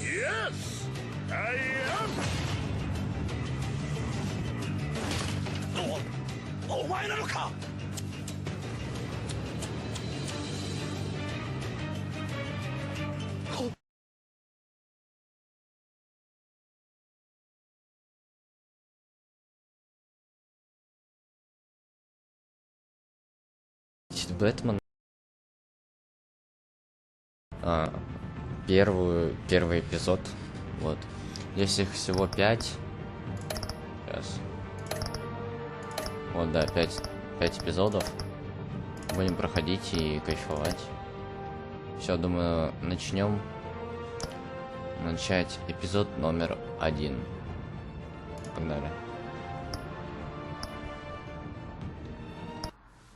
Yes, I am. お前なのか。Бэтман. Первый эпизод. Вот. Здесь их всего 5. Сейчас. Вот, да, 5 эпизодов. Будем проходить и кайфовать. Все, думаю, начнем. Начать эпизод номер 1. Погнали.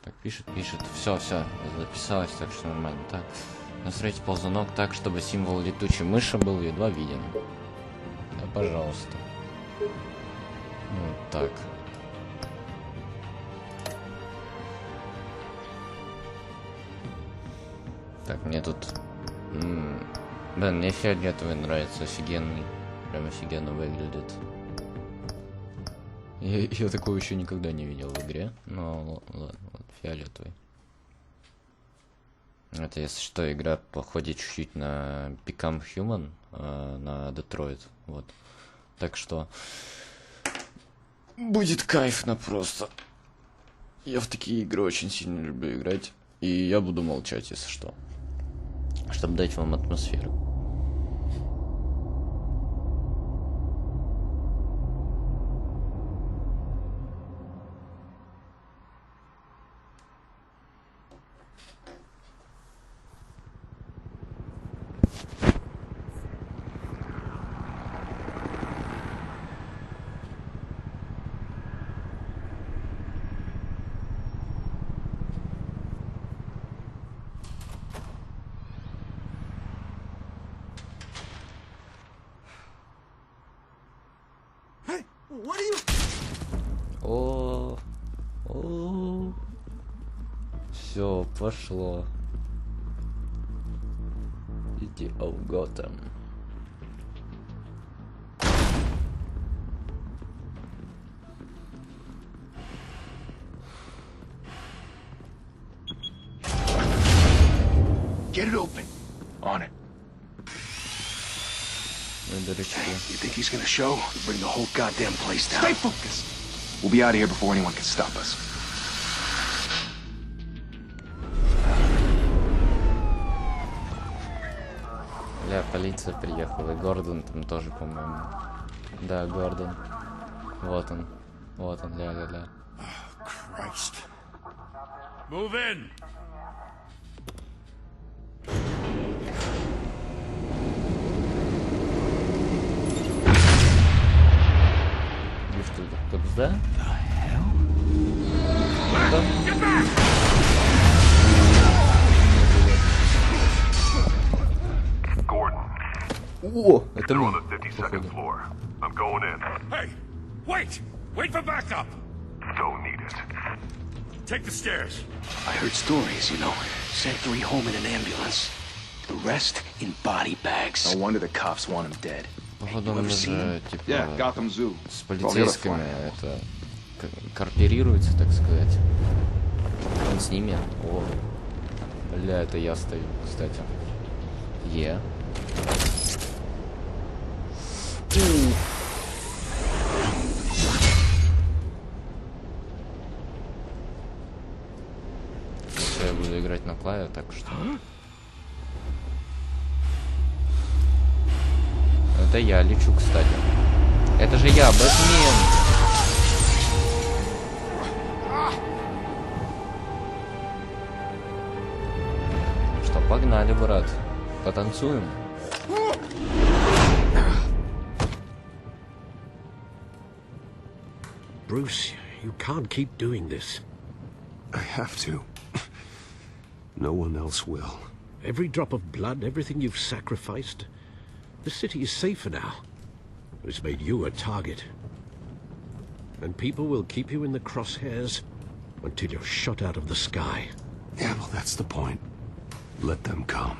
Так, пишет. Все, записалось, так что нормально. Так, настроить ползунок так, чтобы символ летучей мыши был едва виден. Да, пожалуйста. Вот так. Так, мне тут... Блин, мне фиолетовый нравится, офигенный. Прям офигенно выглядит. Я такого еще никогда не видел в игре. Ну, ладно, вот, фиолетовый. Это, если что, игра походит чуть-чуть на Become Human, на Detroit. Вот. Так что... Будет кайфно просто. Я в такие игры очень сильно люблю играть. И я буду молчать, если что. Чтобы дать вам атмосферу. Все, пошло. City of Gotham. Get it open. On it. You think he's gonna show? We'll bring the whole goddamn place down. Stay focused. We'll be out of here before anyone can stop us. Бля, полиция приехала, и Гордон там тоже, по-моему. Да, Гордон. Вот он, ля-ля-ля. Christ. Move in. Да? О, это мы. I'm going in. Hey, wait! Wait for backup! Don't need it. Take the stairs. I heard stories, you know. Sent 3 home in an ambulance. The rest in body bags. No wonder the cops want him dead. Походу он уже, типа, Gotham Zoo. с полицейскими это кооперируется, так сказать. Он с ними. О, бля, это я стою, кстати. Е. Я буду играть на клаве, так что... Это я лечу, кстати. Это же я, Бэтмен. Что, погнали, брат. Потанцуем. Bruce, you can't keep doing this. I have to. No one else will. Every drop of blood, everything you've sacrificed. The city is safer now. It's made you a target. And people will keep you in the crosshairs until you're shot out of the sky. Yeah, well, that's the point. Let them come.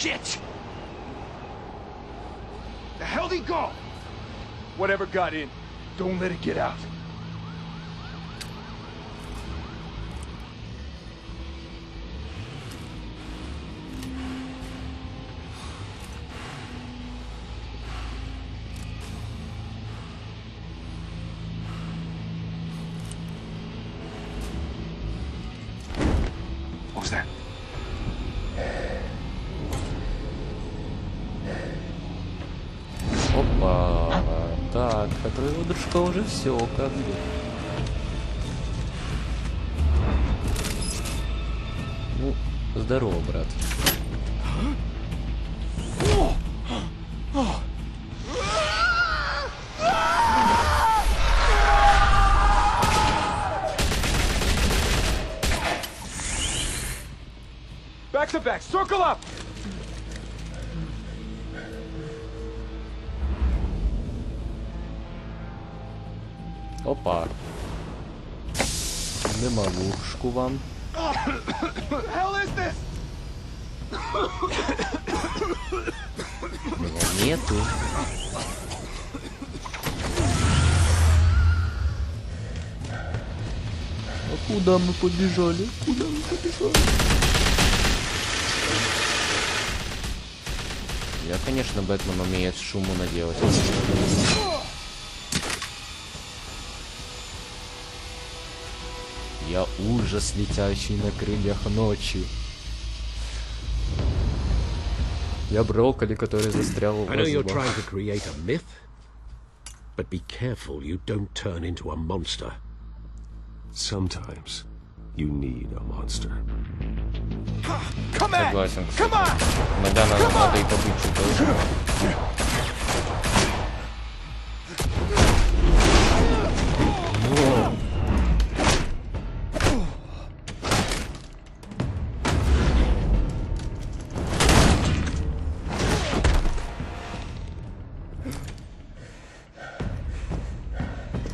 Shit! The hell'd he go? Whatever got in, don't let it get out. What was that? Опа. Так, а твоего дружка уже все, как бы. Ну, здорово, брат. Back to back, circle up! Опа. Нема лужку вам. What the hell is this? Его нету. А куда мы побежали? Куда мы побежали? Я, конечно, Бэтмен умеет шуму наделать. Я ужас, летящий на крыльях ночи. Я брокколи, который застрял в I know you're воздухе. trying to create a myth, but be careful you don't turn into a monster. Sometimes you need a monster. Come on! Согласен, кстати. Come on! Иногда надо и побыть чуточку.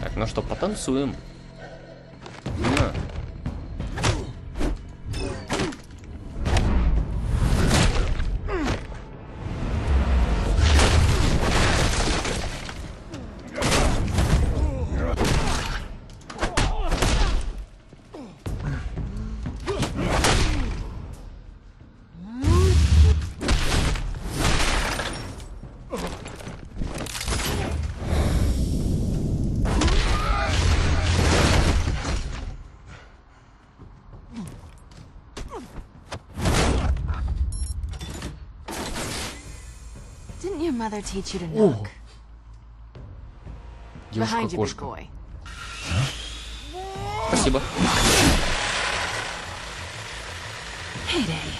Так, ну что, потанцуем. На. Didn't your mother teach you to knock? Behind you, big Девушка-кошка. boy. Спасибо. Heyday.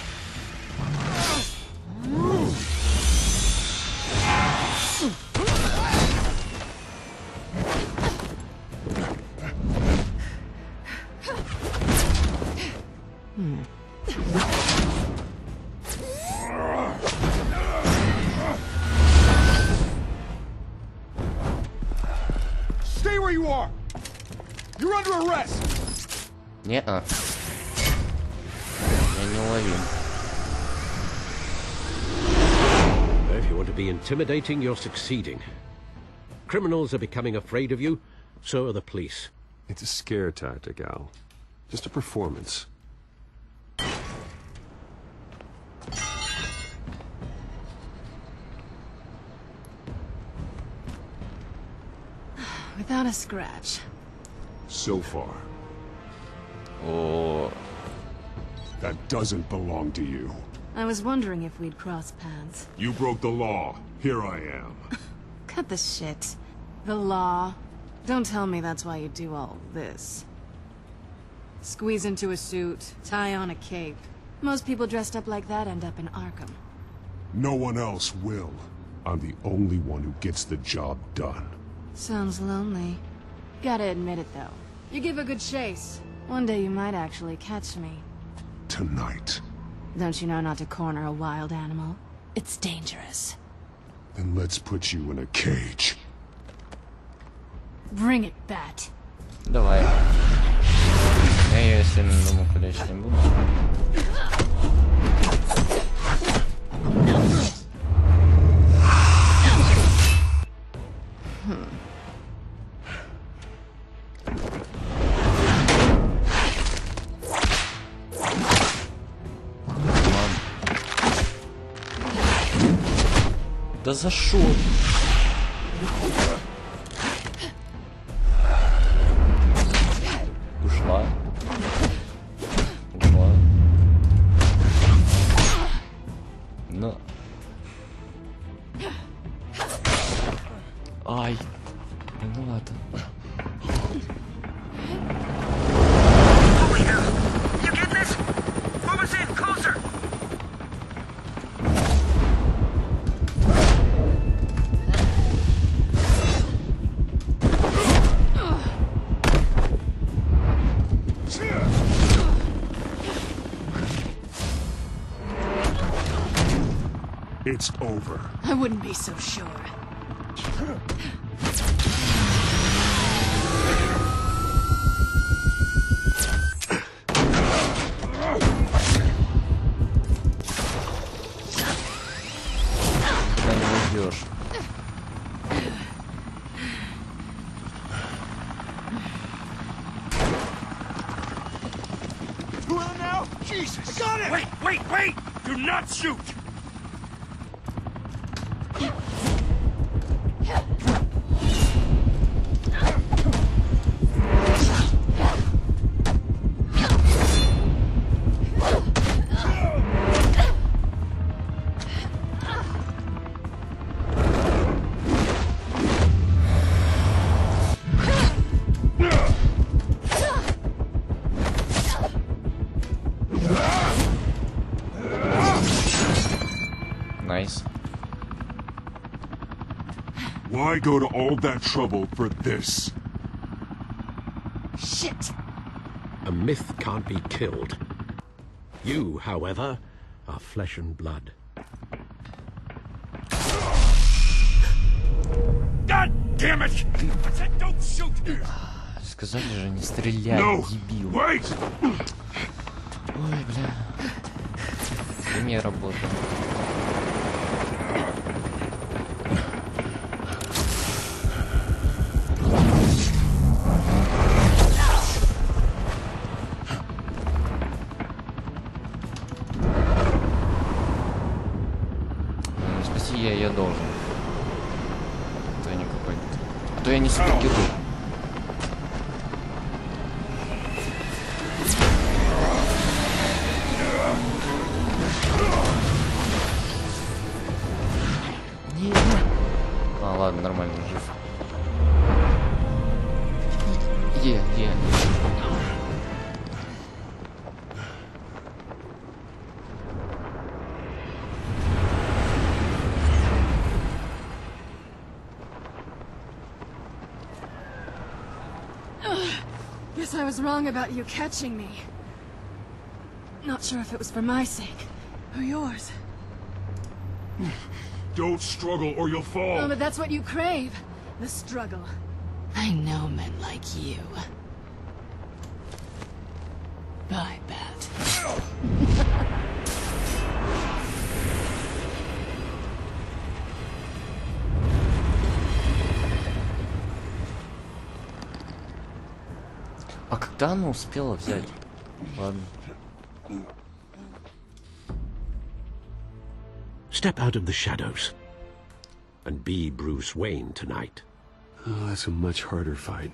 Stay where you are! You're under arrest! Не-а. Я не уловим. If you want to be intimidating, you're succeeding. Criminals are becoming afraid of you, so are the police. It's a scare tactic, Al. Just a performance. Without a scratch. So far. О, That doesn't belong to you. I was wondering if we'd cross paths. You broke the law. Here I am. Cut the shit. The law. Don't tell me that's why you do all this. Squeeze into a suit, tie on a cape. Most people dressed up like that end up in Arkham. No one else will. I'm the only one who gets the job done. Sounds lonely. Gotta admit it, though. You give a good chase. One day you might actually catch me. Tonight. Don't you know not to corner a wild animal? It's dangerous. Then let's put you in a cage. Bring it, Bat. давай. Я ее сильно думаю, колечь не буду. Да за шо? Ушла. Ушла. Ну. Ай. Ну ладно. It's over. I wouldn't be so sure. Куда не уйдешь. Now? Jesus! Got it! Wait! Do not shoot! Nice. Why go to all that trouble for this? Shit! A myth can't be killed. You, however, are flesh and blood. God damn it! I said don't shoot! Сказали же не стреляй, No! дебил. Wait! Ой, бля. Химия работает. Спаси я ее должен. А то я не какой-то. А то я не супергерой. А, ладно, нормально, жив. Е. Guess I was wrong about you catching me. Not sure if it was for my sake or yours. Don't struggle or you'll fall. Oh, but that's what you crave. The struggle. I know men like you. Bye, Bat. А когда она успела взять? Ладно. Step out of the shadows and be Bruce Wayne tonight. Oh, that's a much harder fight.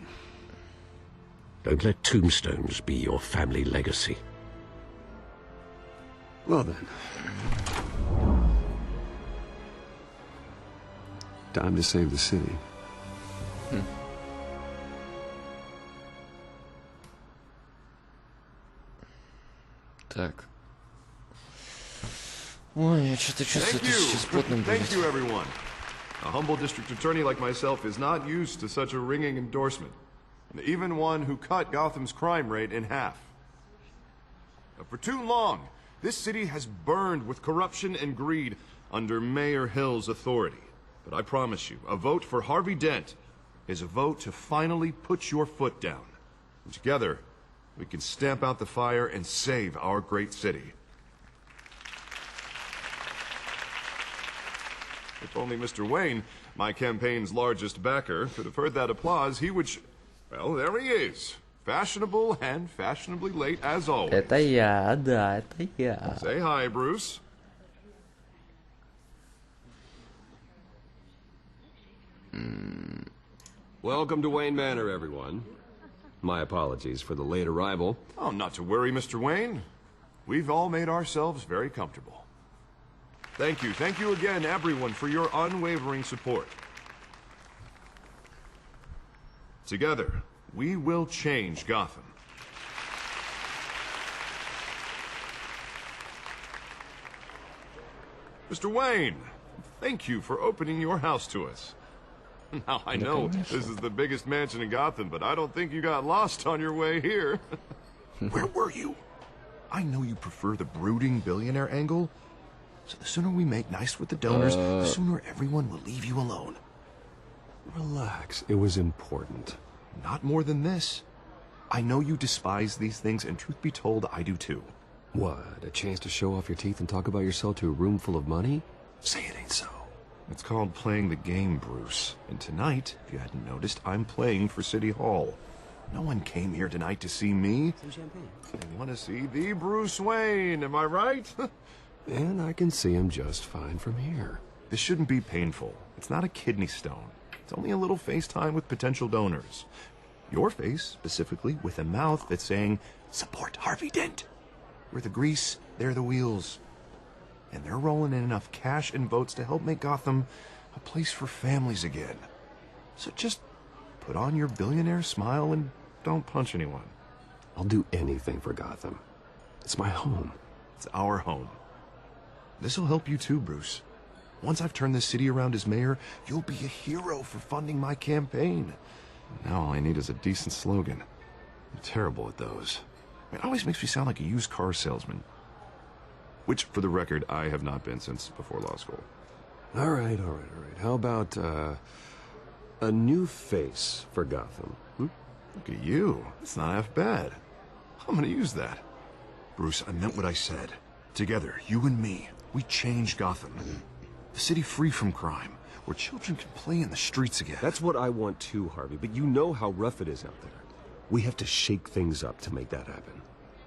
Don't let tombstones be your family legacy. Well then. Time to save the city. Так. Ой, я что-то чувствую, это сейчас потным будет. Thank you, everyone. A humble district attorney like myself is not used to such a ringing endorsement. Even one who cut Gotham's crime rate in half. For too long, this city has burned with corruption and greed under Mayor Hill's authority. But I promise you, a vote for Harvey Dent is a vote to finally put your foot down. And together, we can stamp out the fire and save our great city. If only Mr. Wayne, my campaign's largest backer, could have heard that applause, he would... Well, there he is. Fashionable and fashionably late as always. Это я, да, это я. Say hi, Bruce. Welcome to Wayne Manor, everyone. My apologies for the late arrival. Oh, not to worry, Mr. Wayne. We've all made ourselves very comfortable. Thank you again, everyone, for your unwavering support. Together, we will change Gotham. Mr. Wayne, thank you for opening your house to us. Now, I know this is the biggest mansion in Gotham, but I don't think you got lost on your way here. Where were you? I know you prefer the brooding billionaire angle, so the sooner we make nice with the donors, the sooner everyone will leave you alone. Relax, it was important. Not more than this. I know you despise these things, and truth be told, I do too. What, a chance to show off your teeth and talk about yourself to a room full of money? Say it ain't so. It's called playing the game, Bruce. And tonight, if you hadn't noticed, I'm playing for City Hall. No one came here tonight to see me. Some champagne. They want to see the Bruce Wayne, am I right? And I can see him just fine from here. This shouldn't be painful. It's not a kidney stone. It's only a little FaceTime with potential donors. Your face, specifically, with a mouth that's saying, support Harvey Dent. We're the grease, they're the wheels. And they're rolling in enough cash and votes to help make Gotham a place for families again. So just put on your billionaire smile and don't punch anyone. I'll do anything for Gotham. It's my home. It's our home. This'll help you too, Bruce. Once I've turned this city around as mayor, you'll be a hero for funding my campaign. Now all I need is a decent slogan. I'm terrible at those. It always makes me sound like a used car salesman. Which, for the record, I have not been since before law school. All right. How about, a new face for Gotham? Look at you. It's not half bad. I'm gonna use that. Bruce, I meant what I said. Together, you and me, we change Gotham. A city free from crime, where children can play in the streets again. That's what I want too, Harvey, but you know how rough it is out there. We have to shake things up to make that happen.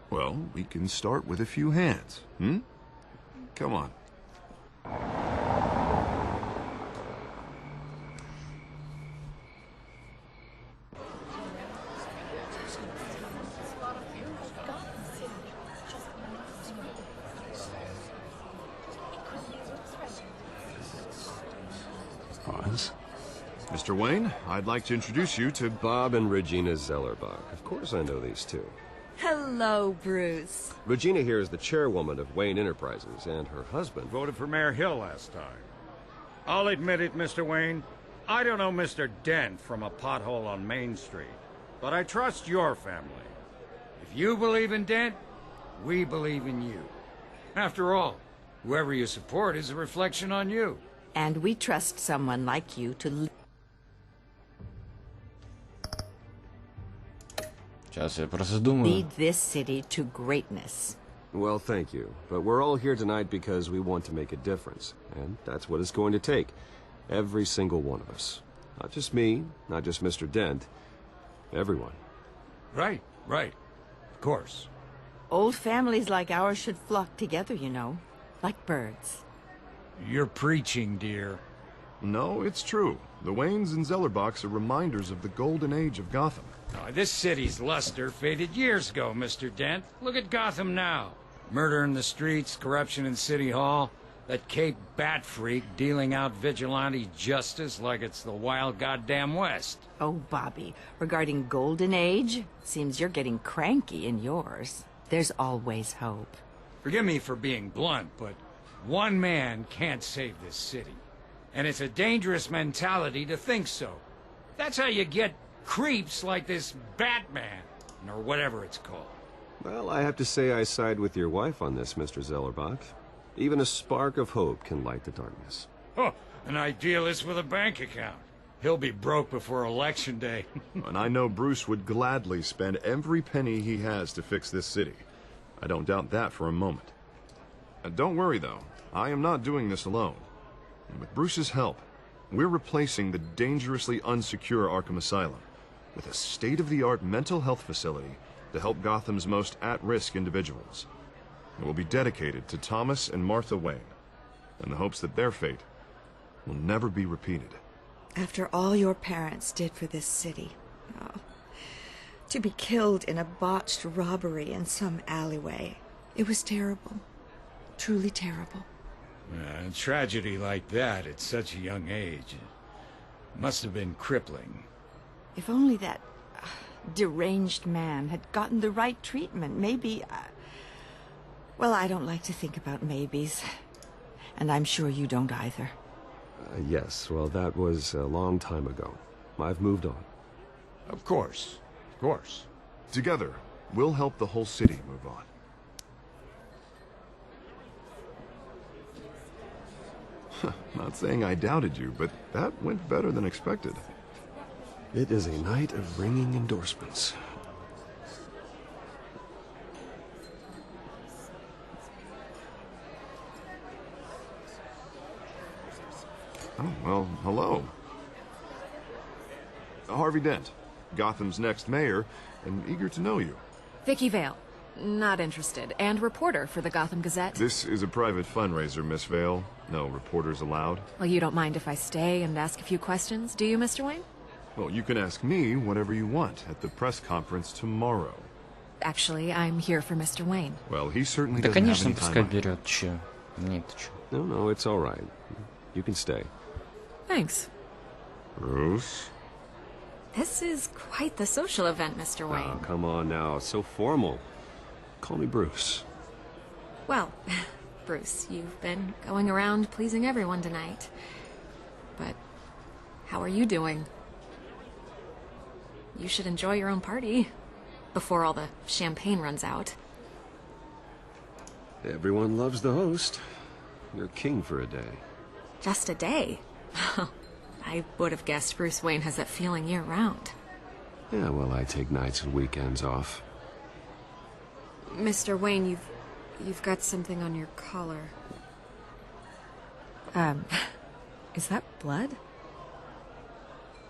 Well, we can start with a few hands, Come on. Pause. Mr. Wayne, I'd like to introduce you to Bob and Regina Zellerbach. Of course I know these two. Hello, Bruce. Regina here is the chairwoman of Wayne Enterprises, and her husband... voted for Mayor Hill last time. I'll admit it, Mr. Wayne. I don't know Mr. Dent from a pothole on Main Street, but I trust your family. If you believe in Dent, we believe in you. After all, whoever you support is a reflection on you. And we trust someone like you to... Сейчас я просто думаю. lead this city to greatness. Well, thank you. But we're all here tonight because we want to make a difference. And that's what it's going to take. Every single one of us. Not just me, not just Mr. Dent. Everyone. Right. Of course. Old families like ours should flock together, you know. Like birds. You're preaching, dear. No, it's true. The Waynes and Zellerbachs are reminders of the golden age of Gotham. Oh, this city's luster faded years ago, Mr. Dent. Look at Gotham now. Murder in the streets, corruption in City Hall, that Cape Bat freak dealing out vigilante justice like it's the wild goddamn West. Oh, Bobby, regarding Golden Age, seems you're getting cranky in yours. There's always hope. Forgive me for being blunt, but one man can't save this city. And it's a dangerous mentality to think so. That's how you get creeps like this Batman, or whatever it's called. Well, I have to say I side with your wife on this, Mr. Zellerbach. Even a spark of hope can light the darkness. Oh, an idealist with a bank account. He'll be broke before Election Day. And I know Bruce would gladly spend every penny he has to fix this city. I don't doubt that for a moment. Don't worry, though. I am not doing this alone. And with Bruce's help, we're replacing the dangerously unsecure Arkham Asylum with a state-of-the-art mental health facility to help Gotham's most at-risk individuals. It will be dedicated to Thomas and Martha Wayne, in the hopes that their fate will never be repeated. After all your parents did for this city. Oh. To be killed in a botched robbery in some alleyway. It was terrible. Truly terrible. A tragedy like that at such a young age must have been crippling. If only that deranged man had gotten the right treatment, maybe... Well, I don't like to think about maybes. And I'm sure you don't either. Yes, well, that was a long time ago. I've moved on. Of course. Of course. Together, we'll help the whole city move on. Not saying I doubted you, but that went better than expected. It is a night of ringing endorsements. Oh, well, hello. Harvey Dent, Gotham's next mayor, and eager to know you. Vicky Vale. Not interested. And reporter for the Gotham Gazette. This is a private fundraiser, Miss Vale. No reporters allowed. Well, you don't mind if I stay and ask a few questions, do you, Mr. Wayne? Well, you can ask me whatever you want at the press conference tomorrow. Actually, I'm here for Mr. Wayne. Well, he certainly Да, doesn't have конечно, any пускай time. берет, чё. Нет, чё. No, it's all right. You can stay. Thanks. Bruce? This is quite the social event, Mr. Wayne. Oh, come on now. So formal. Call me Bruce. Well, Bruce, you've been going around pleasing everyone tonight. But how are you doing? You should enjoy your own party before all the champagne runs out. Everyone loves the host. You're king for a day. Just a day? I would have guessed Bruce Wayne has that feeling year-round. Yeah, well, I take nights and weekends off. Mr. Wayne, you've got something on your collar. Is that blood?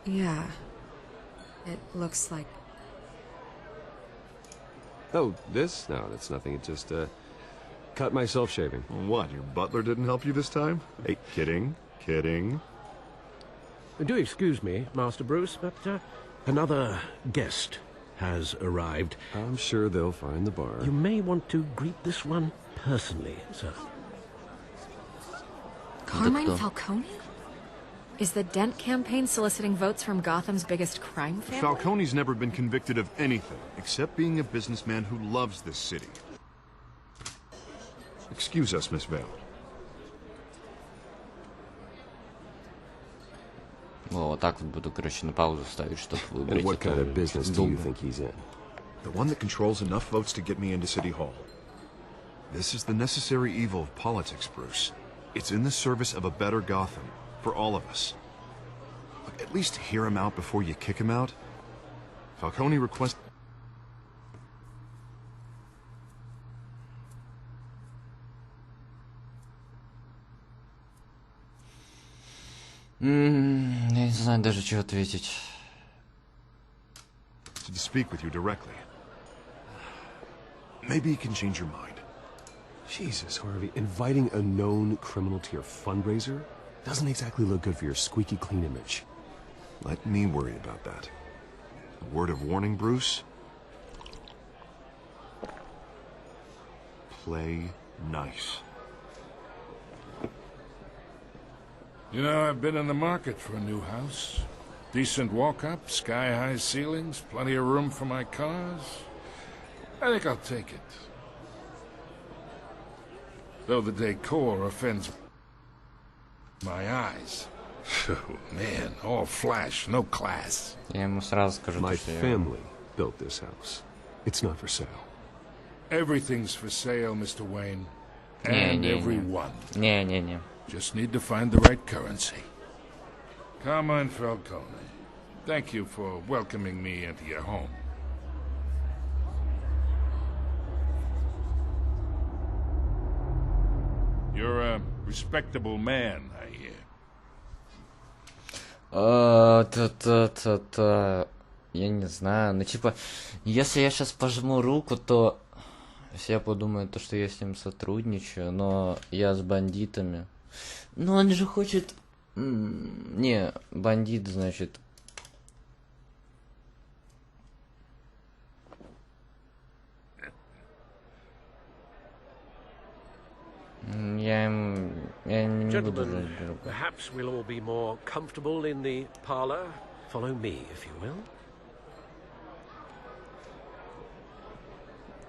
Yeah. It looks like... Oh, this? No, that's nothing. It just, cut myself shaving. What, your butler didn't help you this time? Hey, kidding. Kidding. Do excuse me, Master Bruce, but another guest has arrived. I'm sure they'll find the bar. You may want to greet this one personally, sir. Carmine Falcone? Is the Dent campaign soliciting votes from Gotham's biggest crime family? Falcone's never been convicted of anything, except being a businessman who loves this city. Excuse us, Miss Vale. Вот так вот буду, короче, на паузу ставить, чтобы выбрать. And what kind of business do you think he's in? The one that controls enough votes to get me into City Hall. This is the necessary evil of politics, Bruce. It's in the service of a better Gotham, for all of us. Look, at least hear him out before you kick him out. Falcone requests... Я не знаю даже, что ответить. To speak with you directly. Maybe he can change your mind. Jesus, Harvey, inviting a known criminal to your fundraiser doesn't exactly look good for your squeaky clean image. Let me worry about that. A word of warning, Bruce. Play nice. You know, I've been in the market for a new house. Decent walk-up, sky-high ceilings, plenty of room for my cars. I think I'll take it. Though the decor offends my eyes. Oh, man, all flash, no class. Я ему сразу скажу, My что я... family built this house. It's not for sale. Everything's for sale, Mr. Wayne. And everyone. Не. Just need to find the right currency. Carmine Falcone, thank you for welcoming me into your home. You're a respectable man, I hear. Я не знаю, ну типа, если я сейчас пожму руку, то все подумают, что я с ним сотрудничаю, но я с бандитами. Но он же хочет Не, бандит, значит. Я не буду. Gentlemen, perhaps we'll all be more comfortable in the parlor. Follow me, if you will.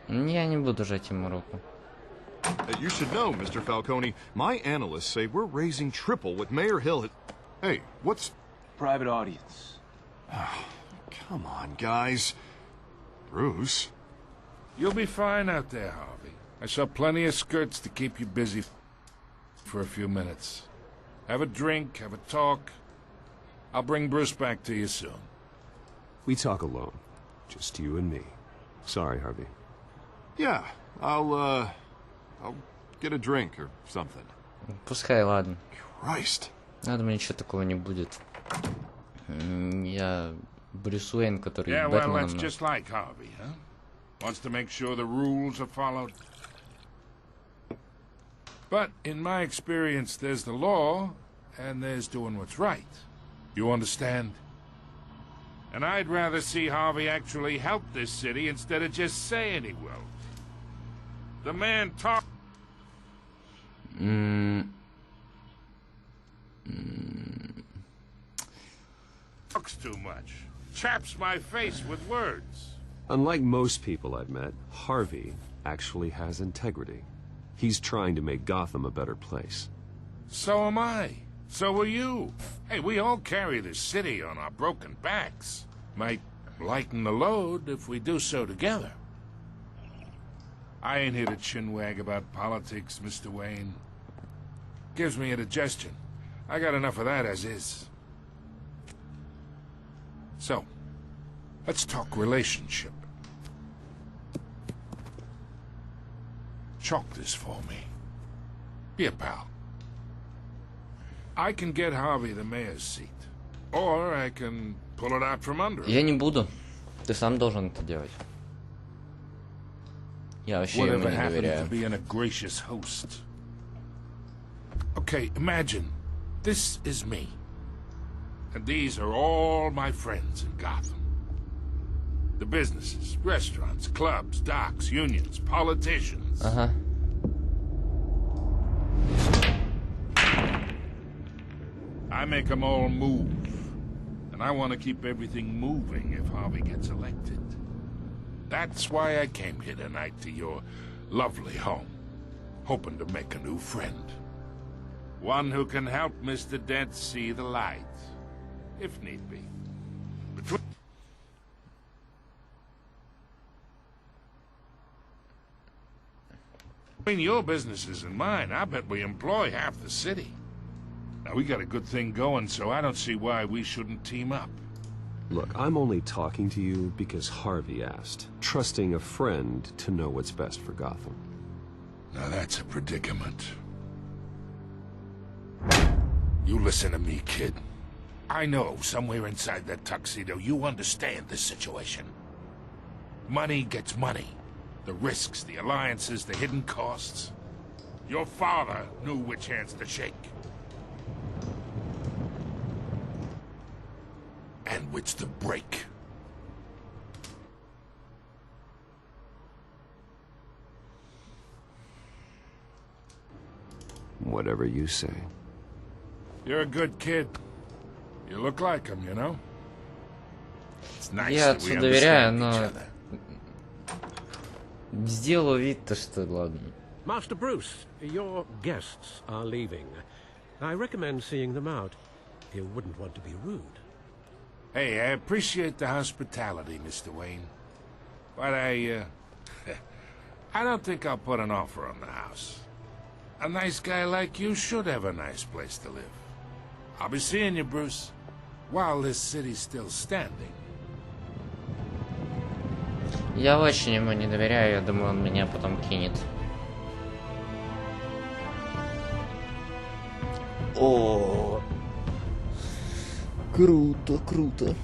Я не буду жать ему руку. You should know, Mr. Falcone, my analysts say we're raising triple what Mayor Hill had... Hey, what's... Private audience. Oh, come on, guys. Bruce? You'll be fine out there, Harvey. I saw plenty of skirts to keep you busy for a few minutes. Have a drink, have a talk. I'll bring Bruce back to you soon. We talk alone. Just you and me. Sorry, Harvey. Yeah, I'll get a drink or something. Пускай, ладно. Christ. Я думаю, ничего такого не будет. Я Брюс Уэйн, который Yeah, well, Бэтменом... that's just like Harvey, huh? Wants to make sure the rules are followed. But in my experience, there's the law, and there's doing what's right. You understand? And I'd rather see Harvey actually help this city instead of just saying he will. The man talks too much. Chaps my face with words. Unlike most people I've met, Harvey actually has integrity. He's trying to make Gotham a better place. So am I. So are you. Hey, we all carry this city on our broken backs. Might lighten the load if we do so together. I ain't here to chinwag about politics, Mr. Wayne. Gives me indigestion. I got enough of that as is. So, let's talk relationship. Chalk this for me. Be a pal. I can get Harvey the mayor's seat. Or I can pull it out from under him. Я не буду. Ты сам должен это делать. Я вообще ему Whatever не happened to доверяю. being a gracious host? Okay, imagine this is me. And these are all my friends in Gotham. The businesses, restaurants, clubs, docks, unions, politicians. Ага. I make them all move. And I want to keep everything moving if Harvey gets elected. That's why I came here tonight to your lovely home, hoping to make a new friend. One who can help Mr. Dent see the light, if need be. Between your businesses and mine, I bet we employ half the city. Now, we got a good thing going, so I don't see why we shouldn't team up. Look, I'm only talking to you because Harvey asked, trusting a friend to know what's best for Gotham. Now that's a predicament. You listen to me, kid. I know somewhere inside that tuxedo you understand this situation. Money gets money. The risks, the alliances, the hidden costs. Your father knew which hands to shake. And which to break. Whatever you say. You're a good kid. You look like him, you know? It's nice Я that we отцу доверяю, understand each но... other. Сделал вид-то, что ладно. Master Bruce, your guests are leaving. I recommend seeing them out. You wouldn't want to be rude. Hey, I appreciate the hospitality, Mr. Wayne. But I don't think I'll put an offer on the house. A nice guy like you should have a nice place to live. I'll be seeing you, Bruce, while this city's still standing. Я очень ему не доверяю, я думаю, он меня потом кинет. О, круто, круто.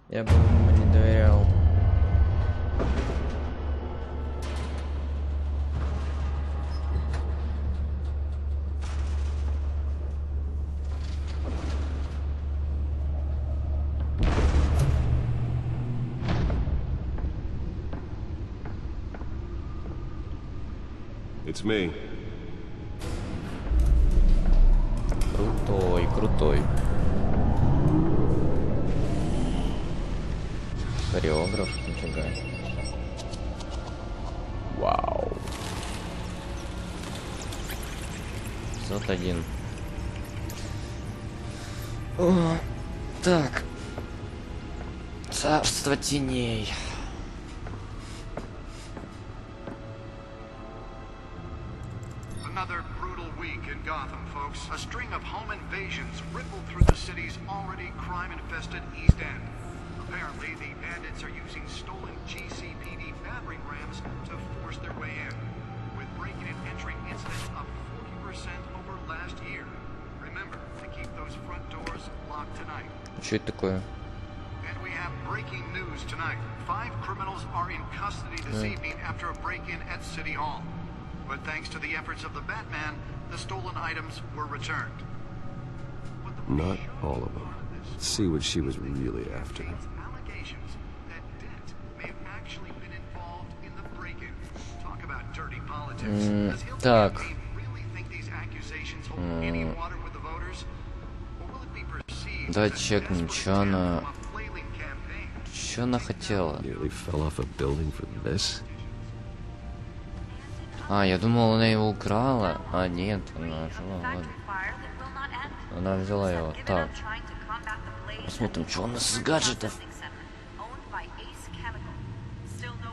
Я бы ему не доверял. It's me. Крутой, крутой. Хореограф, нифига. Вау. 501. О, так. Царство теней. Another brutal week in Gotham, folks. A string of home invasions rippled through the city's already crime-infested East End. Apparently, the bandits are using stolen GCPD battering rams to force their way in, with breaking and entering incidents up 40% over last year. Remember to keep those front doors locked tonight. Что это такое? And we have breaking news tonight. 5 criminals are in custody this evening after a break-in at City Hall. But thanks to the efforts of the Batman, the stolen items were returned. Not all of them. Let's see what she was really after. Allegations that Dent may have actually been involved in the break-in. Talk about dirty politics. Does Hillary really think these accusations hold any water with the voters? Or will it be perceived Да, чекнем, что она... Что она хотела? Nearly fell off a building for this. А, я думал, она его украла. А, нет, она взяла, ладно. Она взяла его. Так. Посмотрим, что у нас с гаджетов.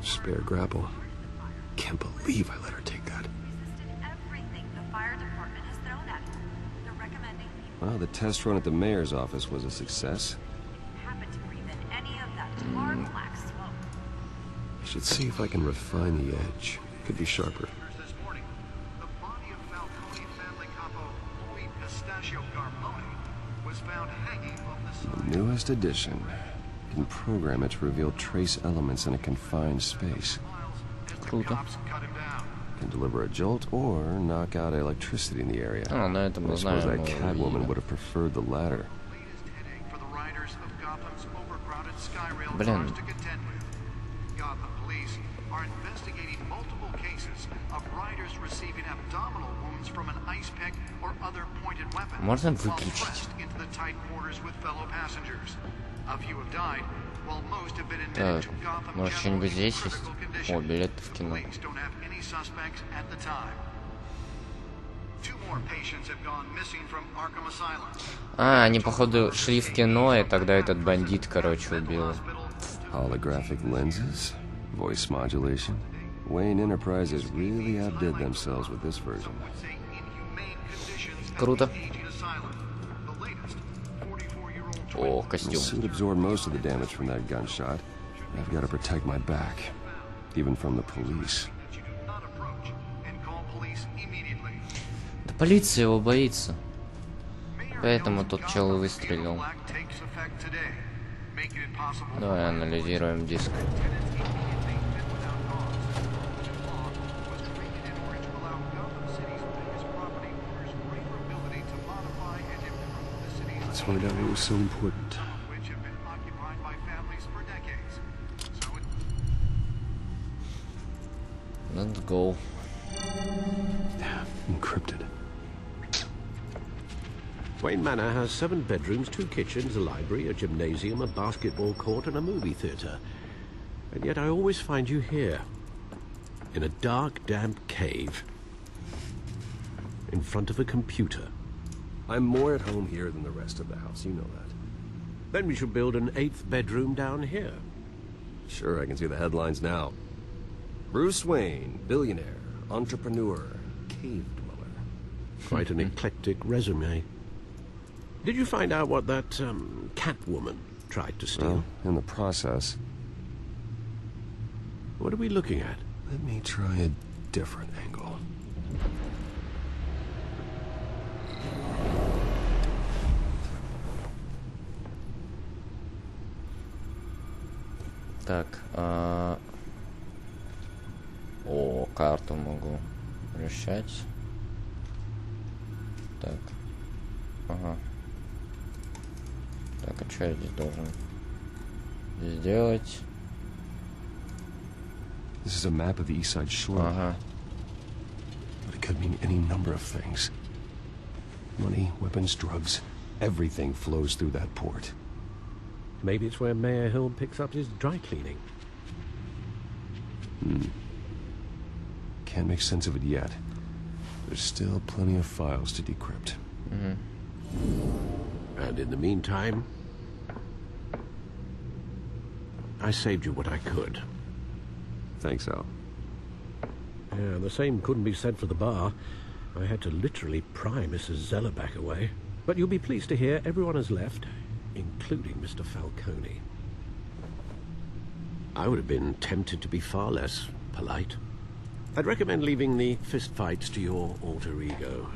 Spare grapple. Can't believe I let her take that. Well, the test run at the mayor's office was a success. I should see if I can refine the edge. Could be sharper. The newest edition can program it to reveal trace elements in a confined space. Круто. Can deliver a jolt or knock out electricity in the area. А, на этом мы I suppose знаем. that Catwoman would have preferred the latter. Блин. Gotham police are investigating multiple cases of riders receiving abdominal wounds from an ice pick or other pointed weapon while pressed into the tight quarters with fellow passengers. A few have died, while most have been admitted to Gotham General in critical condition. Police don't have any suspects at the time. 2 more patients have gone missing from Arkham Asylum. А, они, походу, шли в кино, и тогда этот бандит, короче, убил. Holographic lenses, voice modulation. Wayne Enterprises really outdid themselves with this version. Круто. О, костюм. The suit absorbed most of the damage from that gunshot. I've got to protect my back, even from the police. Да полиция его боится. Поэтому тот чел и выстрелил. Давай анализируем диск. Let's find out what was so important. Let's go. Encrypted. Wayne Manor has 7 bedrooms, 2 kitchens, a library, a gymnasium, a basketball court, and a movie theater. And yet I always find you here, in a dark, damp cave, in front of a computer. I'm more at home here than the rest of the house, you know that. Then we should build an 8th bedroom down here. Sure, I can see the headlines now. Bruce Wayne, billionaire, entrepreneur, cave dweller. Quite an eclectic resume. Did you find out what that, Catwoman tried to steal? Well, in the process. What are we looking at? Let me try a different angle. Так, о, карту могу вращать. Так, ага. Так, а что я здесь должен сделать? This is a map of the East Side Shore. Ага. but it could mean any number of things. Money, weapons, drugs, everything flows through that port. Maybe it's where Mayor Hill picks up his dry cleaning. Can't make sense of it yet. There's still plenty of files to decrypt. And in the meantime, I saved you what I could. Thanks, Al. Yeah, the same couldn't be said for the bar. I had to literally pry Mrs. Zeller back away. But you'll be pleased to hear everyone has left, including Mr. Falcone. I would have been tempted to be far less polite. I'd recommend leaving the fistfights to your alter ego.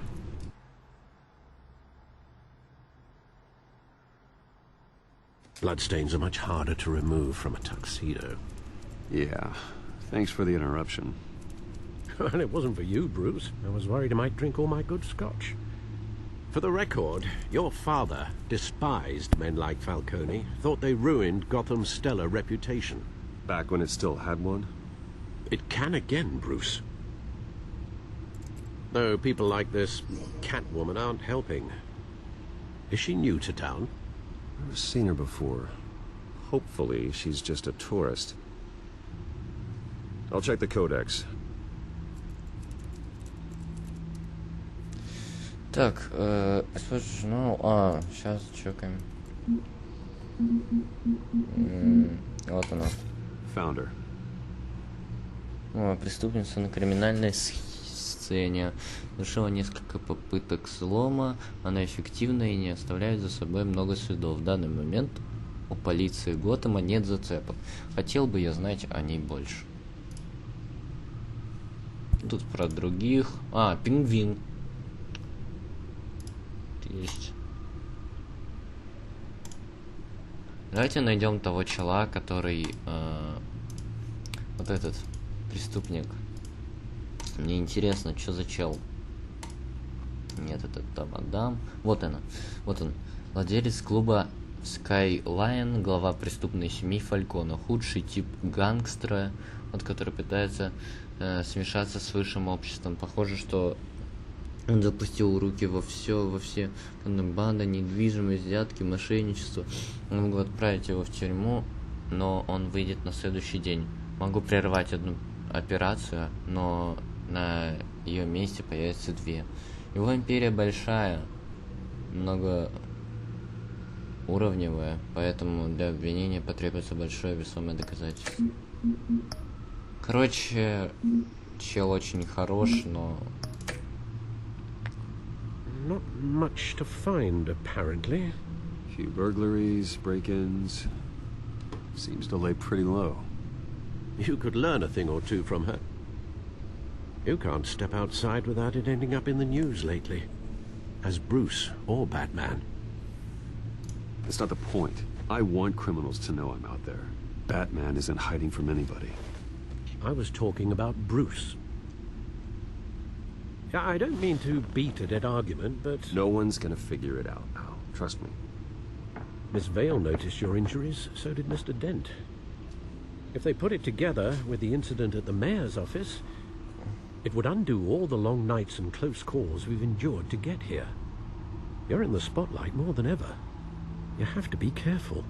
Bloodstains are much harder to remove from a tuxedo. Yeah, thanks for the interruption. And it wasn't for you, Bruce. I was worried I might drink all my good scotch. For the record, your father despised men like Falcone, thought they ruined Gotham's stellar reputation. Back when it still had one? It can again, Bruce. Though people like this Catwoman aren't helping. Is she new to town? I've seen her before. Hopefully, she's just a tourist. I'll check the codex. Так, используй журнал. Сейчас чекаем. Вот она. Found her. Преступница на криминальной сцене. Совершила несколько попыток взлома. Она эффективна и не оставляет за собой много следов. В данный момент у полиции Готэма нет зацепок. Хотел бы я знать о ней больше. Тут про других. Пингвин. Есть. Давайте найдем того чела, который вот этот преступник. Мне интересно, что за чел. Нет, это Табадам. Вот она. Вот он. Владелец клуба Skyline, глава преступной семьи Фалькона. Худший тип гангстера, вот, который пытается смешаться с высшим обществом. Похоже, что он запустил руки во все контрабанда, недвижимость, взятки, мошенничество. Я могу отправить его в тюрьму, но он выйдет на следующий день. Могу прервать одну операцию, но на ее месте появятся две. Его империя большая, многоуровневая, поэтому для обвинения потребуется большое весомое доказательство. Короче, чел очень хорош, но... Not much to find, apparently. Few burglaries, break-ins. Seems to lay pretty low. You could learn a thing or two from her. You can't step outside without it ending up in the news lately. As Bruce or Batman. That's not the point. I want criminals to know I'm out there. Batman isn't hiding from anybody. I was talking about Bruce. I don't mean to beat a dead argument, but... No one's gonna figure it out now. Trust me. Miss Vale noticed your injuries, so did Mr. Dent. If they put it together with the incident at the mayor's office, it would undo all the long nights and close calls we've endured to get here. You're in the spotlight more than ever. You have to be careful.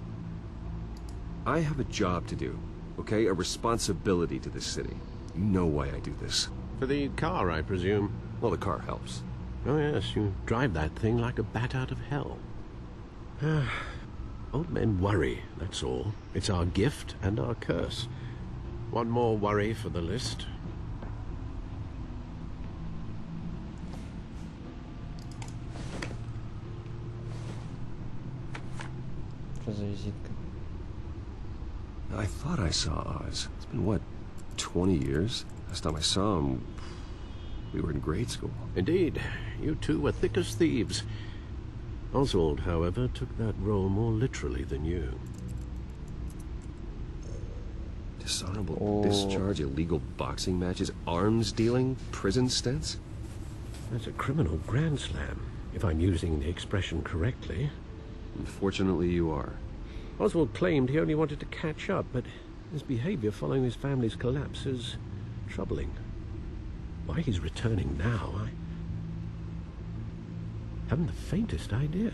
I have a job to do, okay? A responsibility to this city. You know why I do this. For the car, I presume. Well, the car helps. Oh, yes, you drive that thing like a bat out of hell. Old men worry, that's all. It's our gift and our curse. One more worry for the list. I thought I saw Oz. It's been, what, 20 years? Last time I saw him, we were in grade school. Indeed. You two were thick as thieves. Oswald, however, took that role more literally than you. Dishonorable discharge, illegal boxing matches, arms dealing, prison stints? That's a criminal grand slam, if I'm using the expression correctly. Unfortunately, you are. Oswald claimed he only wanted to catch up, but his behavior following his family's collapse is troubling. Why he's returning now, I haven't the faintest idea.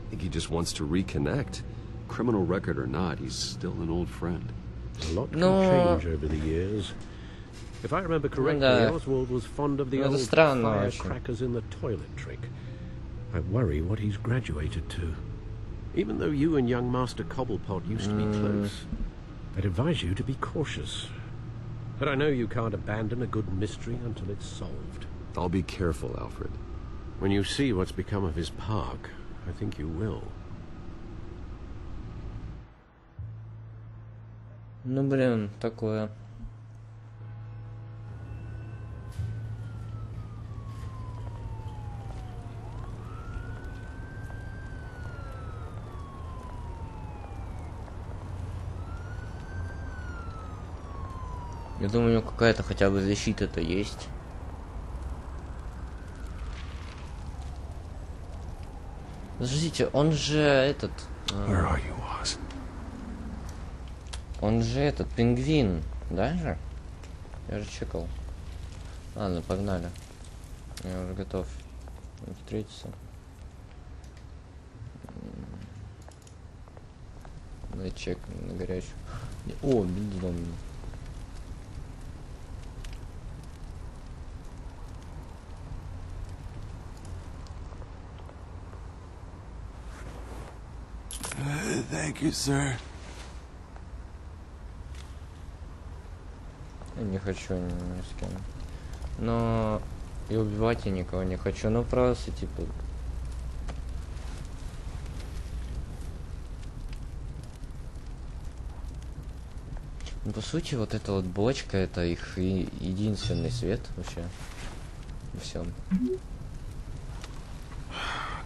I think he just wants to reconnect. Criminal record or not, he's still an old friend. A lot can change over the years. If I remember correctly, Oswald was fond of the old firecrackers in the toilet trick. I worry what he's graduated to. Even though you and young Master Cobblepot used to be close, I'd advise you to be cautious. But I know you can't abandon a good mystery until it's solved. I'll be careful, Alfred. When you see what's become of his park, I think you will. Ну, блин, такое. Я думаю, у него какая-то хотя бы защита-то есть. Подождите, он же этот... Он же этот, пингвин, да же? Я же чекал. Ладно, погнали. Я уже готов встретиться. На чек, на горячую. О, бензон. Thank you, sir. Я не хочу ни с кем. Но и убивать я никого не хочу. Ну просто типа. Ну, по сути, вот эта вот бочка, это их единственный свет вообще во всем.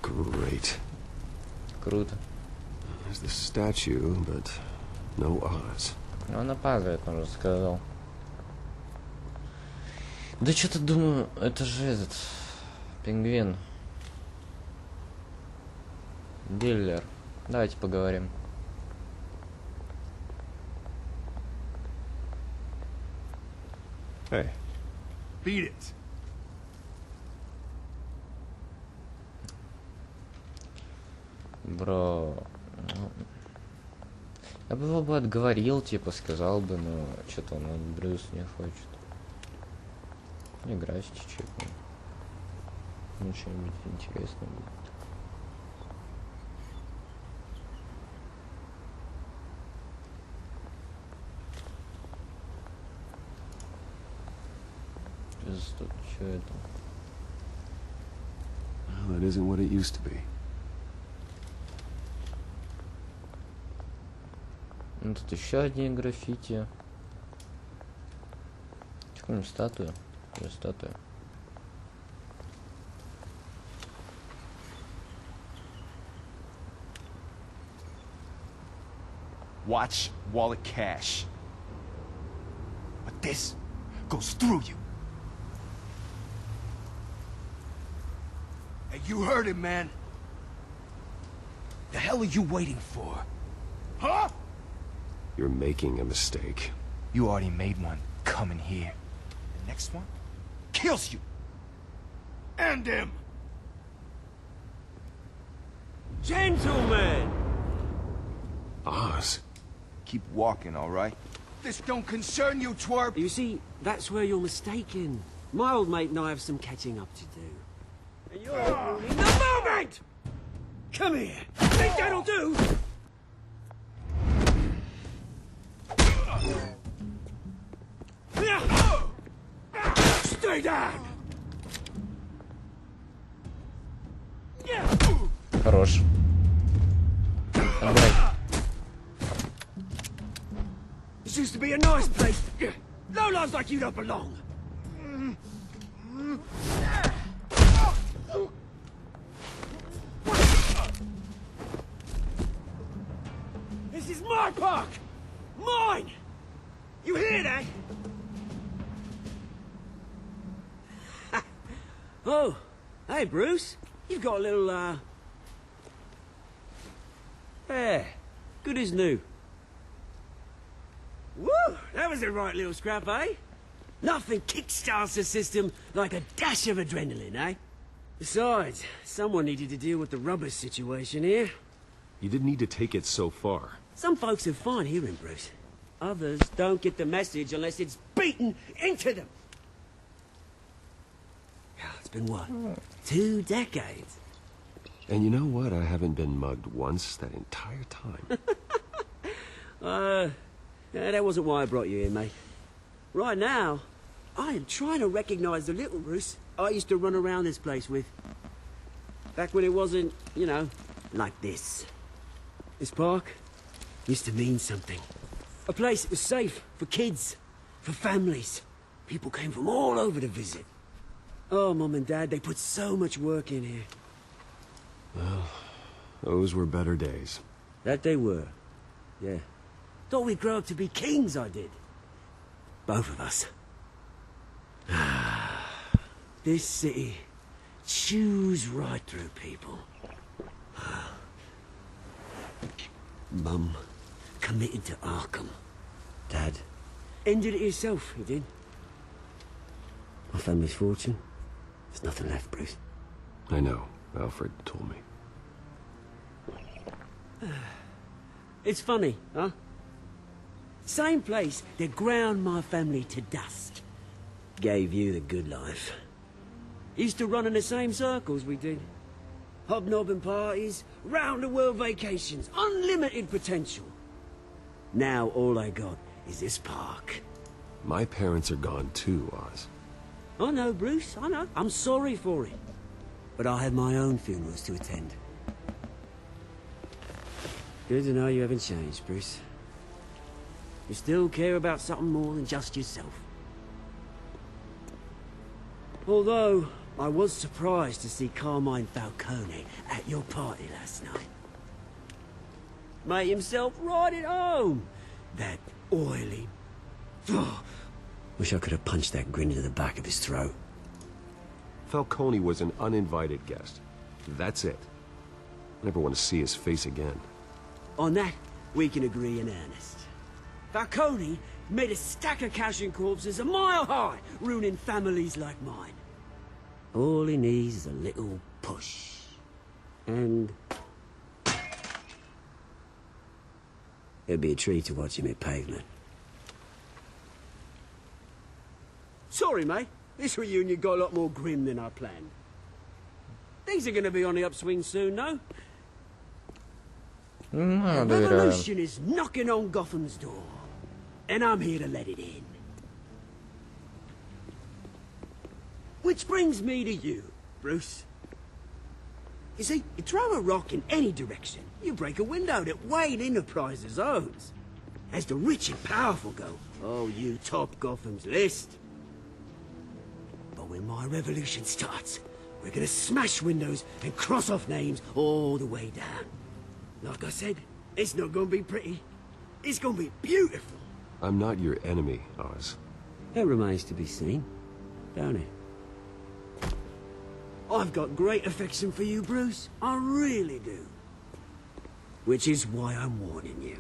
Great. Круто. There's the statue, but no Oz. Ну, она падает, он уже сказал. Да что-то думаю, это же этот пингвин. Диллер. Давайте поговорим. Hey. Beat it. Бро. Я бы его отговорил, типа, сказал бы, но что-то он Брюс не хочет. Играть чуть-чуть. Ну, что-нибудь интересное будет. Тут что это? Well, that isn't what it used to be. Ну, тут еще одни граффити. Какая-нибудь статуя. Статуя. Watch wallet cash. But this goes through you. Hey, you heard it, man. The hell are you waiting for? Huh? You're making a mistake. You already made one coming here. The next one kills you. And him. Gentlemen! Oz. Keep walking, all right? This don't concern you, twerp! You see, that's where you're mistaken. My old mate and I have some catching up to do. And you're ruining the moment! Come here! Think that'll do? Stay down! Хорош. Отдай. This used to be a nice place. Lowlifes like you don't belong. This is my park! Mine! You hear that? Oh, hey Bruce. You've got a little, Yeah, good as new. Woo! That was a right little scrap, eh? Nothing kickstarts the system like a dash of adrenaline, eh? Besides, someone needed to deal with the rubber situation here. You didn't need to take it so far. Some folks are fine hearing, Bruce. Others don't get the message unless it's beaten into them. It's been what? 2 decades. And you know what? I haven't been mugged once that entire time. That wasn't why I brought you here, mate. Right now, I am trying to recognize the little Bruce I used to run around this place with. Back when it wasn't, you know, like this. This park used to mean something. A place that was safe for kids, for families. People came from all over to visit. Oh, Mum and Dad, they put so much work in here. Well, those were better days. That they were. Yeah. Thought we'd grow up to be kings, I did. Both of us. This city chews right through people. Mum committed to Arkham. Dad ended it himself, he did. My family's fortune. There's nothing left, Bruce. I know. Alfred told me. It's funny, huh? Same place that ground my family to dust. Gave you the good life. Used to run in the same circles we did. Hobnobbing parties, round-the-world vacations, unlimited potential. Now all I got is this park. My parents are gone too, Oz. I know, Bruce, I know. I'm sorry for it. But I have my own funerals to attend. Good to know you haven't changed, Bruce. You still care about something more than just yourself. Although, I was surprised to see Carmine Falcone at your party last night. Made himself right at home. That oily... Wish I could have punched that grin into the back of his throat. Falcone was an uninvited guest. That's it. Never want to see his face again. On that, we can agree in earnest. Falcone made a stack of cash and corpses a mile high, ruining families like mine. All he needs is a little push. And... it'd be a treat to watch him hit pavement. Sorry, mate. This reunion got a lot more grim than I planned. Things are gonna be on the upswing soon, no? The revolution is knocking on Gotham's door. And I'm here to let it in. Which brings me to you, Bruce. You see, you throw a rock in any direction, you break a window that Wayne Enterprises owns. As the rich and powerful go, oh, you top Gotham's list. But when my revolution starts, we're gonna smash windows and cross off names all the way down. Like I said, it's not gonna be pretty. It's gonna be beautiful. I'm not your enemy, Oz. That remains to be seen, don't it? I've got great affection for you, Bruce. I really do. Which is why I'm warning you.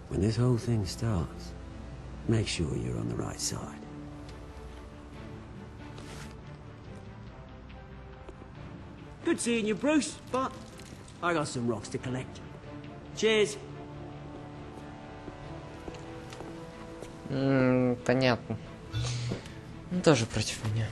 When this whole thing starts, make sure you're on the right side. Good seeing you, Bruce, but I got some rocks to collect. Cheers. Понятно. Он тоже против меня.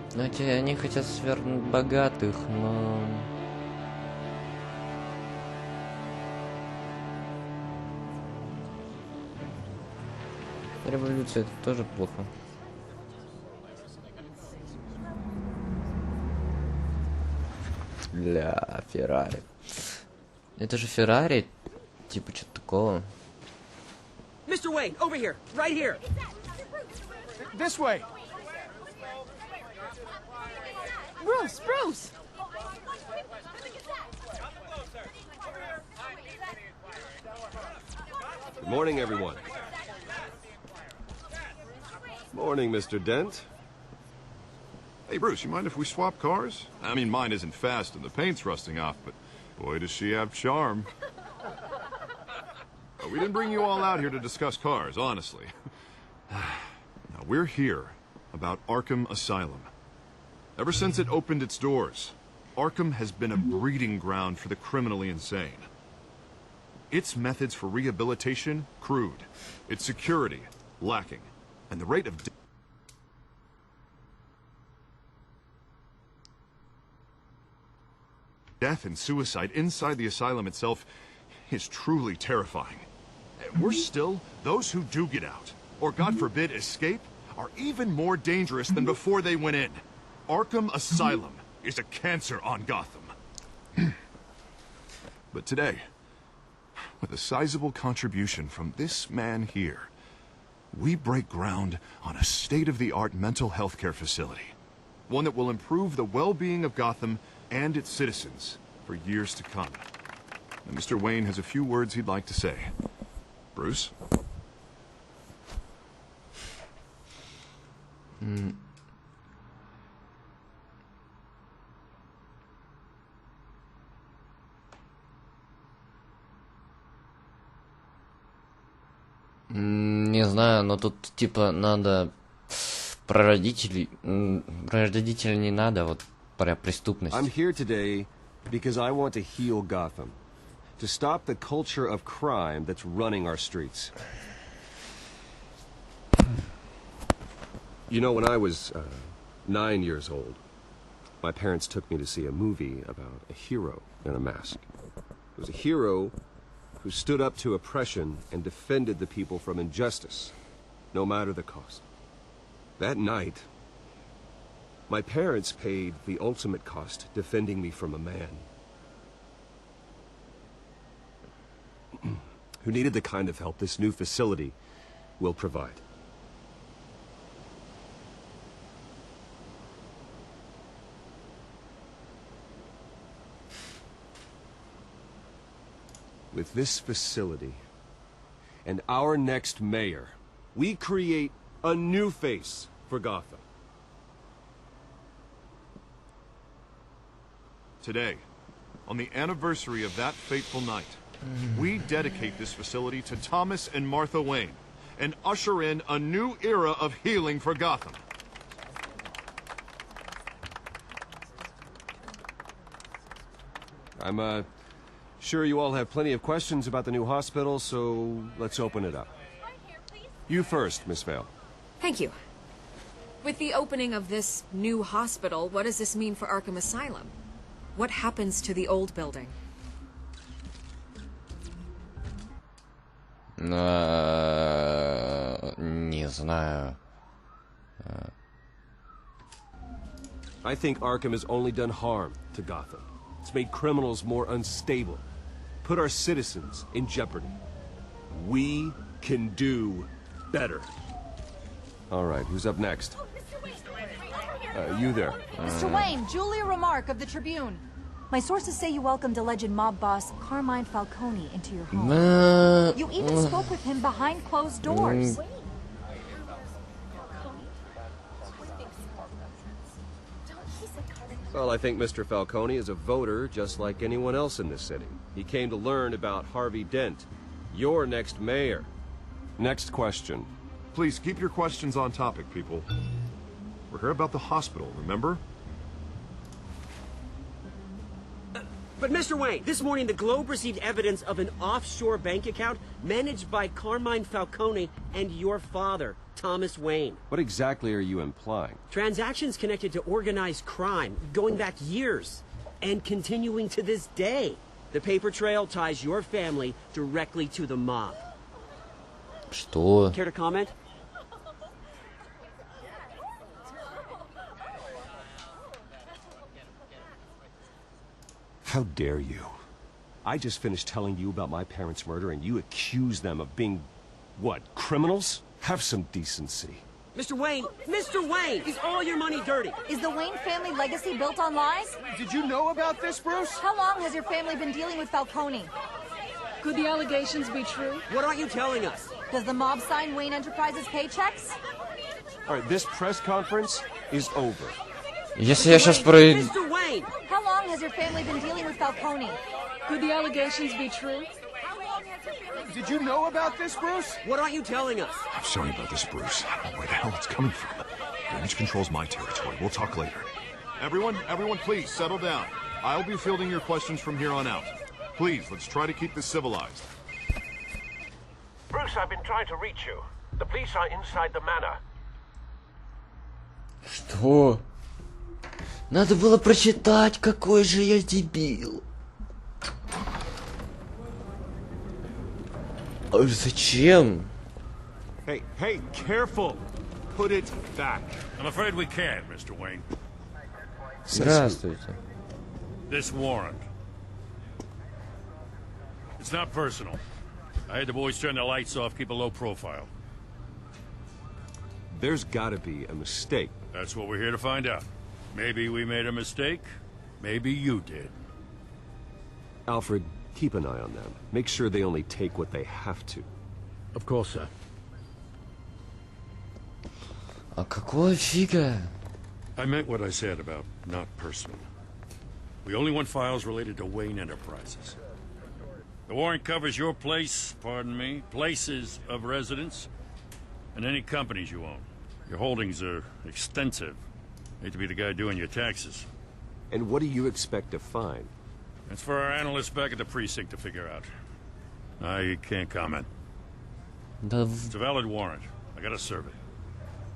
Знаете, они хотят свергнуть богатых, но... Революция — это тоже плохо. Бля, Феррари. Это же Феррари, типа что-то такого. Mr. Wayne, over here, right here. This way. Bruce, Bruce! Good morning, everyone. Morning, Mr. Dent. Hey, Bruce, you mind if we swap cars? I mean, mine isn't fast and the paint's rusting off, but boy, does she have charm. We didn't bring you all out here to discuss cars, honestly. Now, we're here about Arkham Asylum. Ever since it opened its doors, Arkham has been a breeding ground for the criminally insane. Its methods for rehabilitation, crude. Its security, lacking. And the rate of death and suicide inside the asylum itself is truly terrifying. Worse still, those who do get out, or God forbid escape, are even more dangerous than before they went in. Arkham Asylum is a cancer on Gotham. But today, with a sizable contribution from this man here, we break ground on a state-of-the-art mental health care facility. One that will improve the well-being of Gotham and its citizens for years to come. And Mr. Wayne has a few words he'd like to say. Bruce? Не знаю, но тут типа надо про родителей не надо, вот про преступность. I'm here today because I want to heal Gotham, to stop the culture of crime that's running our streets. You know, when I was 9 years old, my parents took me to see a movie about a hero in a mask. It was a hero who stood up to oppression and defended the people from injustice, no matter the cost. That night, my parents paid the ultimate cost defending me from a man who needed the kind of help this new facility will provide. With this facility and our next mayor, we create a new face for Gotham. Today, on the anniversary of that fateful night, we dedicate this facility to Thomas and Martha Wayne and usher in a new era of healing for Gotham. I'm sure you all have plenty of questions about the new hospital, so let's open it up. You first, Miss Vale. Thank you. With the opening of this new hospital, what does this mean for Arkham Asylum? What happens to the old building? Не знаю. I think Arkham has only done harm to Gotham. It's made criminals more unstable, put our citizens in jeopardy. We can do better. All right, who's up next? You there. Mr. Wayne, Julia Remark of the Tribune. My sources say you welcomed alleged mob boss Carmine Falcone into your home. You even spoke with him behind closed doors. Well, I think Mr. Falcone is a voter just like anyone else in this city. He came to learn about Harvey Dent, your next mayor. Next question. Please keep your questions on topic, people. We're here about the hospital, remember? But Mr. Wayne, this morning the Globe received evidence of an offshore bank account managed by Carmine Falcone and your father, Thomas Wayne. What exactly are you implying? Transactions connected to organized crime, going back years, and continuing to this day. The paper trail ties your family directly to the mob. Что? Care to comment? How dare you? I just finished telling you about my parents' murder and you accuse them of being, what, criminals? Have some decency. Mr. Wayne, is all your money dirty? Is the Wayne family legacy built on lies? Did you know about this, Bruce? How long has your family been dealing with Falcone? Could the allegations be true? What aren't you telling us? Does the mob sign Wayne Enterprises paychecks? All right, this press conference is over. Если я сейчас про... Mr. Wayne! How long has your family been dealing with Falcone? Could the allegations be true? Did you know about this, Bruce? What aren't you telling us? I'm sorry about this, Bruce. Where the hell it's coming from? Damage control's my territory. We'll talk later. Everyone, please, settle down. I'll be fielding your questions from here on out. Please, let's try to keep this civilized. Bruce, I've been trying to reach you. The police are inside the manor. Что? Надо было прочитать, какой же я дебил. Зачем? Hey, careful. Put it back. I'm afraid we can't, Mr. Wayne. Здравствуйте. This warrant. It's not personal. I had the boys turn the lights off, keep a low profile. There's gotta be a mistake. That's what we're here to find out. Maybe we made a mistake. Maybe you did. Alfred, keep an eye on them. Make sure they only take what they have to. Of course, sir. А какого фига? I meant what I said about not personal. We only want files related to Wayne Enterprises. The warrant covers your place, pardon me, places of residence, and any companies you own. Your holdings are extensive. Hate to be the guy doing your taxes. And what do you expect to find? That's for our analysts back at the precinct to figure out. I can't comment. It's a valid warrant. I gotta serve it.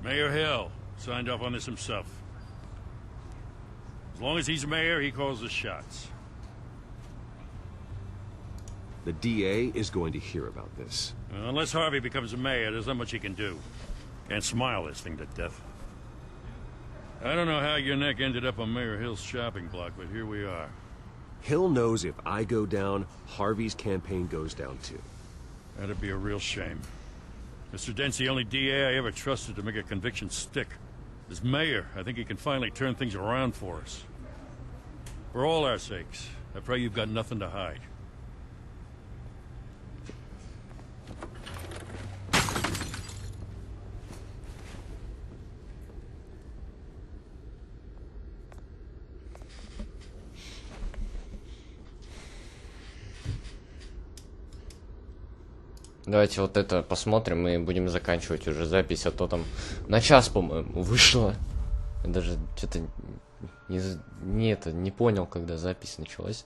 Mayor Hill signed off on this himself. As long as he's mayor, he calls the shots. The DA is going to hear about this. Unless Harvey becomes a mayor, there's not much he can do. Can't smile this thing to death. I don't know how your neck ended up on Mayor Hill's shopping block, but here we are. Hill knows if I go down, Harvey's campaign goes down too. That'd be a real shame. Mr. Dent's the only DA I ever trusted to make a conviction stick. As mayor, I think he can finally turn things around for us. For all our sakes, I pray you've got nothing to hide. Давайте вот это посмотрим и будем заканчивать уже запись, а то там на час, по-моему, вышло. Я даже что-то не понял, когда запись началась.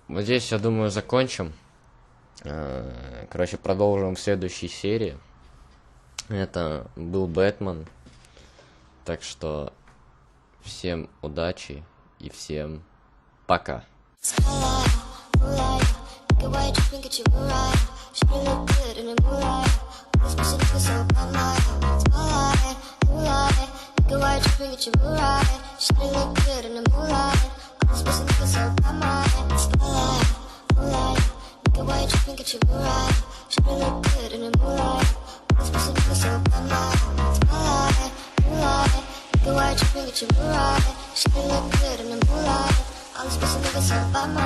Вот здесь, я думаю, закончим. Короче, продолжим в следующей серии. Это был Бэтман. Так что всем удачи и всем пока. All these pussy niggas so by my